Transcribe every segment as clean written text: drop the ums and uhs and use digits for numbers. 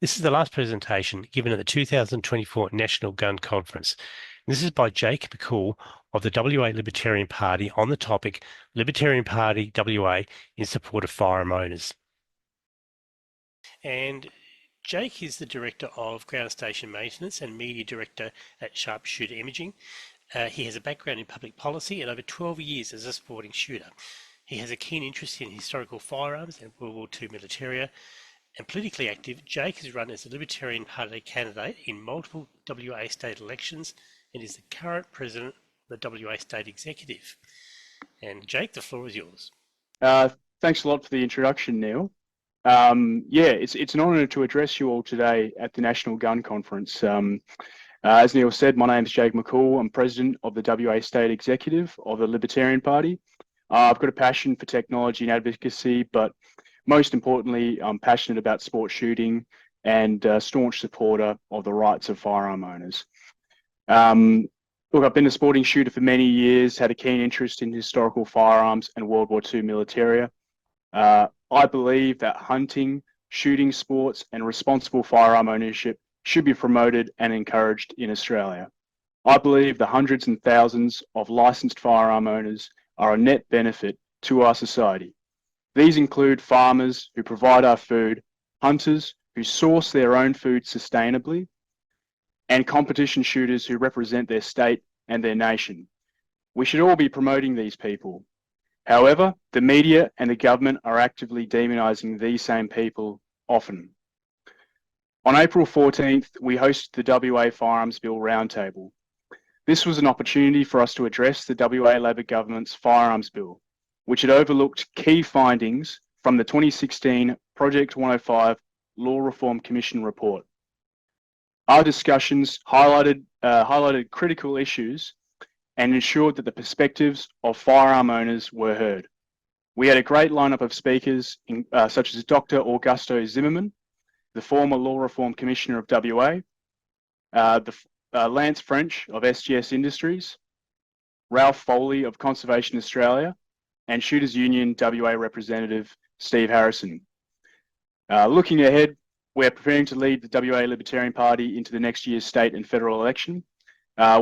This is the last presentation given at the 2024 National Gun Conference. This is by Jake McCoull of the WA Libertarian Party on the topic Libertarian Party WA in support of firearm owners. And Jake is the Director of Ground Station Maintenance and Media Director at Sharpshooter Imaging. He has a background in public policy and over 12 years as a sporting shooter. He has a keen interest in historical firearms and World War II militaria. And politically active, Jake has run as a Libertarian Party candidate in multiple WA state elections and is the current president of the WA State Executive. And Jake, the floor is yours. Thanks a lot for the introduction, Neil. It's an honour to address you all today at the National Gun Conference. As Neil said, my name is Jake McCoull. I'm president of the WA State Executive of the Libertarian Party. I've got a passion for technology and advocacy, but most importantly, I'm passionate about sport shooting and a staunch supporter of the rights of firearm owners. Look, I've been a sporting shooter for many years, had a keen interest in historical firearms and World War II militaria. I believe that hunting, shooting sports and responsible firearm ownership should be promoted and encouraged in Australia. I believe the hundreds and thousands of licensed firearm owners are a net benefit to our society. These include farmers who provide our food, hunters who source their own food sustainably, and competition shooters who represent their state and their nation. We should all be promoting these people. However, the media and the government are actively demonising these same people often. On April 14th, we hosted the WA Firearms Bill Roundtable. This was an opportunity for us to address the WA Labor government's Firearms Bill, which had overlooked key findings from the 2016 Project 105 Law Reform Commission report. Our discussions highlighted critical issues and ensured that the perspectives of firearm owners were heard. We had a great lineup of speakers, such as Dr. Augusto Zimmerman, the former Law Reform Commissioner of WA, Lance French of SGS Industries, Ralph Foley of Conservation Australia, and Shooters Union WA representative Steve Harrison. Looking ahead, we're preparing to lead the WA Libertarian Party into the next year's state and federal election.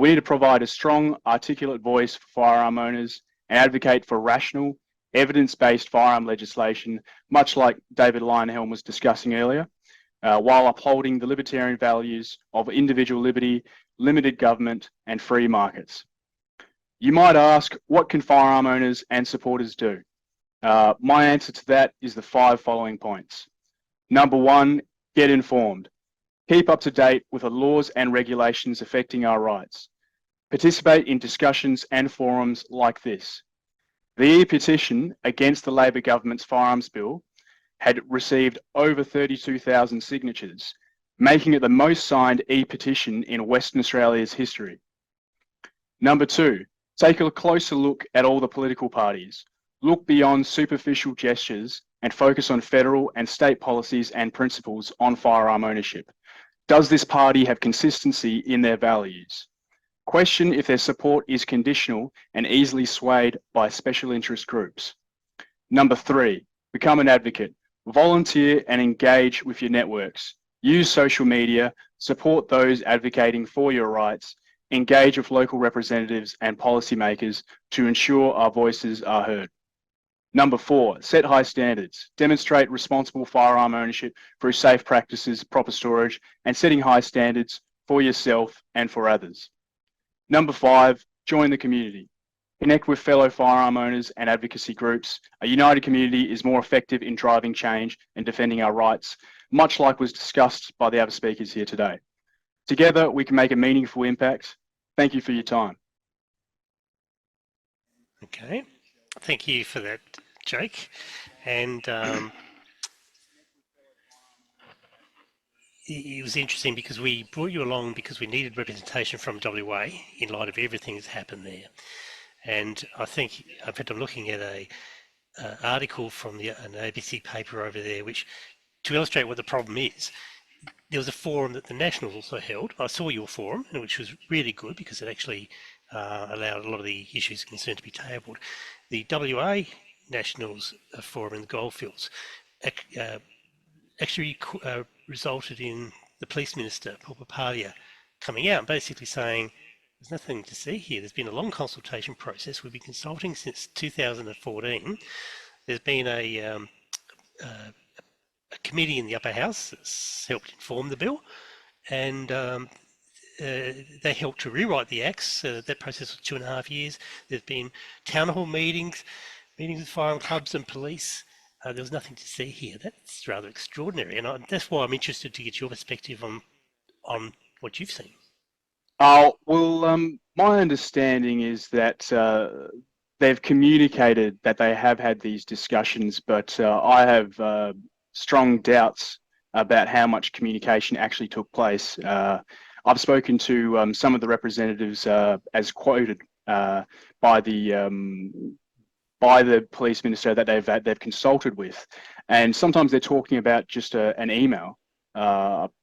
We need to provide a strong, articulate voice for firearm owners and advocate for rational, evidence-based firearm legislation, much like David Lionhelm was discussing earlier, while upholding the libertarian values of individual liberty, limited government, and free markets. You might ask, what can firearm owners and supporters do? My answer to that is the 5 following points. Number 1, get informed. Keep up to date with the laws and regulations affecting our rights. Participate in discussions and forums like this. The e-petition against the Labor government's Firearms Bill had received over 32,000 signatures, making it the most signed e-petition in Western Australia's history. Number 2, take a closer look at all the political parties. Look beyond superficial gestures and focus on federal and state policies and principles on firearm ownership. Does this party have consistency in their values? Question if their support is conditional and easily swayed by special interest groups. Number 3, become an advocate. Volunteer and engage with your networks. Use social media, support those advocating for your rights, engage with local representatives and policymakers to ensure our voices are heard. Number 4, set high standards. Demonstrate responsible firearm ownership through safe practices, proper storage, and setting high standards for yourself and for others. Number 5, join the community. Connect with fellow firearm owners and advocacy groups. A united community is more effective in driving change and defending our rights, much like was discussed by the other speakers here today. Together, we can make a meaningful impact. Thank you for your time. Okay, thank you for that, Jake. And it was interesting because we brought you along because we needed representation from WA in light of everything that's happened there. And I think, in fact, I'm looking at an article from an ABC paper over there, which, to illustrate what the problem is, there was a forum that the Nationals also held. I saw your forum, which was really good because it actually allowed a lot of the issues concerned to be tabled. The WA Nationals forum in the Goldfields actually resulted in the police minister, Paul Papalia, coming out and basically saying, there's nothing to see here. There's been a long consultation process. We've been consulting since 2014. There's been a committee in the upper house that's helped inform the bill, and they helped to rewrite the acts. That process was 2.5 years. There's been town hall meetings with firearm clubs and police. There was nothing to see here. That's rather extraordinary, and that's why I'm interested to get your perspective on what you've seen. Oh, well, my understanding is that they've communicated that they have had these discussions, but I have strong doubts about how much communication actually took place. I've spoken to some of the representatives as quoted by the police minister that they've consulted with, and sometimes they're talking about just an email,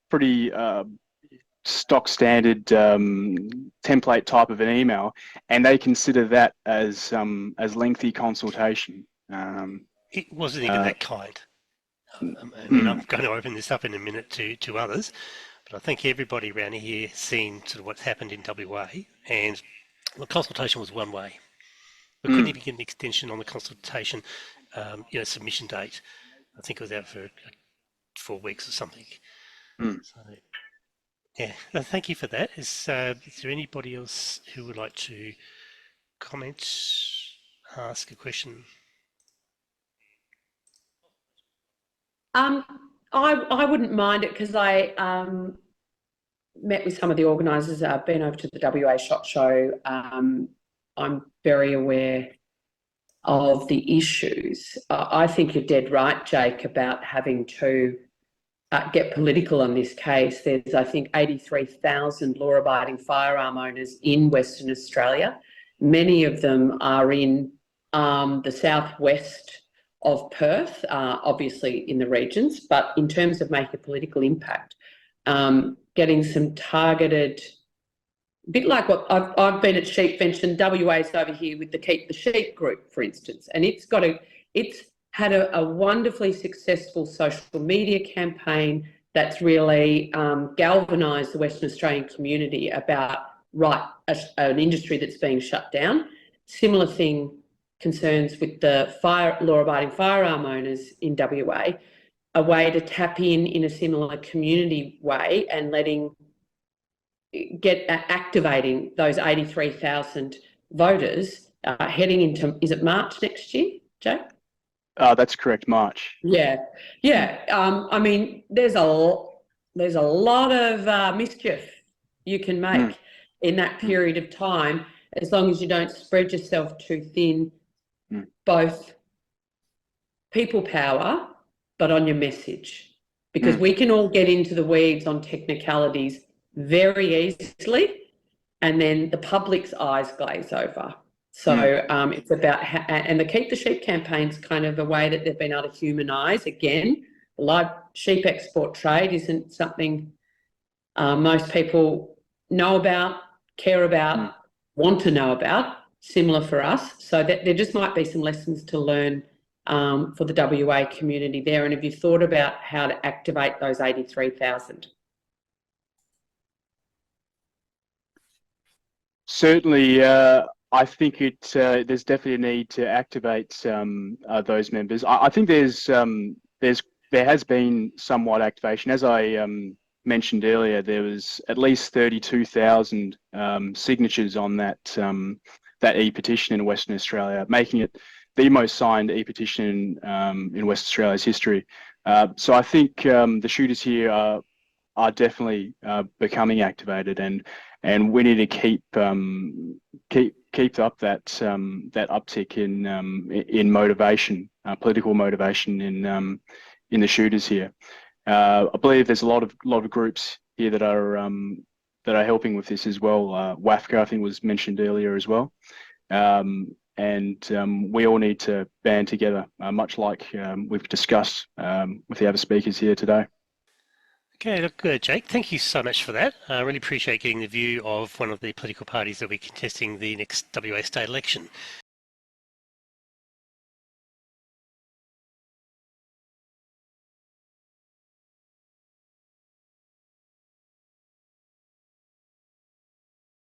pretty stock standard template type of an email, and they consider that as lengthy consultation. It wasn't even that kind. I mean, I'm going to open this up in a minute to others, but I think everybody around here has seen sort of what's happened in WA, and the consultation was one way. We couldn't even get an extension on the consultation, submission date. I think it was out for 4 weeks or something. So, yeah, thank you for that. Is there anybody else who would like to comment, ask a question? I wouldn't mind it, because I met with some of the organisers. I've been over to the WA SHOT Show. I'm very aware of the issues. I think you're dead right, Jake, about having to get political on this case. There's, I think, 83,000 law-abiding firearm owners in Western Australia. Many of them are in the southwest of Perth, obviously in the regions, but in terms of making a political impact, getting some targeted, a bit like what I've been at Sheepfence, and WA's over here with the Keep the Sheep group, for instance, and it's had a wonderfully successful social media campaign that's really galvanised the Western Australian community about an industry that's being shut down. Similar thing concerns with the law-abiding firearm owners in WA, a way to tap in a similar community way and activating those 83,000 voters heading into, is it March next year, Jake? That's correct, March. Yeah. I mean, there's a lot of mischief you can make in that period of time, as long as you don't spread yourself too thin, both people power, but on your message, because we can all get into the weeds on technicalities very easily, and then the public's eyes glaze over. So it's about, and the Keep the Sheep campaign's kind of a way that they've been able to humanise. Again, the live sheep export trade isn't something most people know about, care about, want to know about, similar for us. So that there just might be some lessons to learn for the WA community there. And have you thought about how to activate those 83,000? Certainly, I think there's definitely a need to activate those members. I think there has been somewhat activation. As I mentioned earlier, there was at least 32,000 signatures on that e-petition in Western Australia, making it the most signed e-petition in Western Australia's history. So I think the shooters here are definitely becoming activated, and we need to keep up that uptick in motivation, political motivation in the shooters here. I believe there's a lot of groups here that are helping with this as well. WAFCA, I think, was mentioned earlier as well, and we all need to band together, much like we've discussed with the other speakers here today. Okay, look, Jake, thank you so much for that. I really appreciate getting the view of one of the political parties that will be contesting the next WA state election.